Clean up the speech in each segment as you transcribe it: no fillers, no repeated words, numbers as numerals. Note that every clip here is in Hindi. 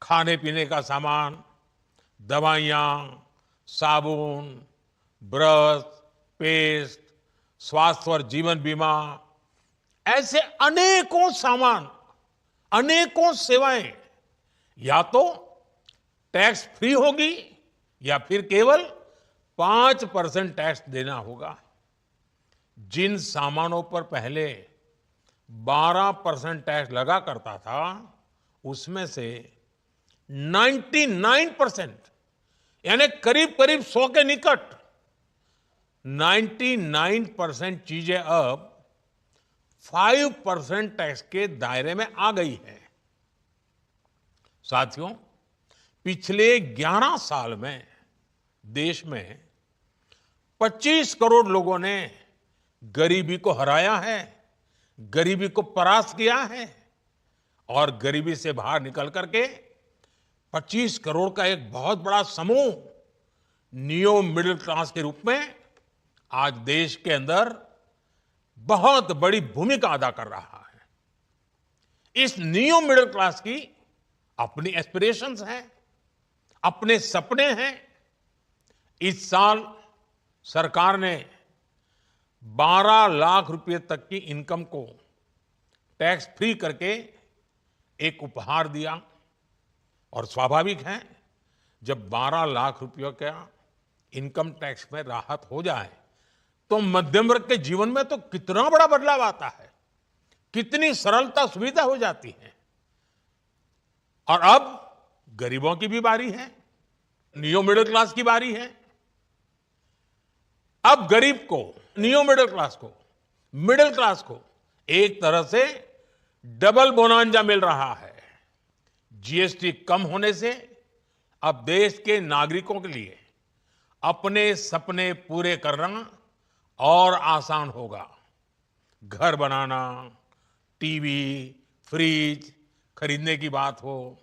खाने पीने का सामान, दवाइयाँ, साबुन, ब्रश, पेस्ट, स्वास्थ्य और जीवन बीमा, ऐसे अनेकों सामान, अनेकों सेवाएं या तो टैक्स फ्री होगी या फिर केवल 5% टैक्स देना होगा। जिन सामानों पर पहले 12% टैक्स लगा करता था, उसमें से 99% यानी करीब करीब 100 के निकट 99% चीजें अब 5% टैक्स के दायरे में आ गई है। साथियों, पिछले 11 साल में देश में 25 करोड़ लोगों ने गरीबी को हराया है, गरीबी को परास्त किया है और गरीबी से बाहर निकल करके 25 करोड़ का एक बहुत बड़ा समूह नियो मिडिल क्लास के रूप में आज देश के अंदर बहुत बड़ी भूमिका अदा कर रहा है। इस नियो मिडिल क्लास की अपनी एस्पिरेशंस हैं, अपने सपने हैं। इस साल सरकार ने 12 लाख रुपए तक की इनकम को टैक्स फ्री करके एक उपहार दिया और स्वाभाविक है, जब 12 लाख रुपयों का इनकम टैक्स में राहत हो जाए तो मध्यम वर्ग के जीवन में तो कितना बड़ा बदलाव आता है, कितनी सरलता सुविधा हो जाती है। और अब गरीबों की भी बारी है, नियो मिडिल क्लास की बारी है। अब गरीब को, नियो मिडिल क्लास को एक तरह से डबल बोनांजा मिल रहा है। जीएसटी कम होने से अब देश के नागरिकों के लिए अपने सपने पूरे करना और आसान होगा। घर बनाना, टीवी, फ्रिज खरीदने की बात हो,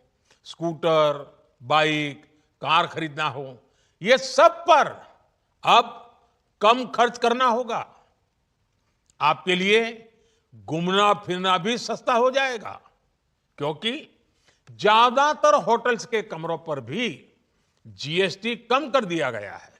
स्कूटर, बाइक, कार खरीदना हो, ये सब पर अब कम खर्च करना होगा। आपके लिए घूमना फिरना भी सस्ता हो जाएगा, क्योंकि ज्यादातर होटल्स के कमरों पर भी जीएसटी कम कर दिया गया है।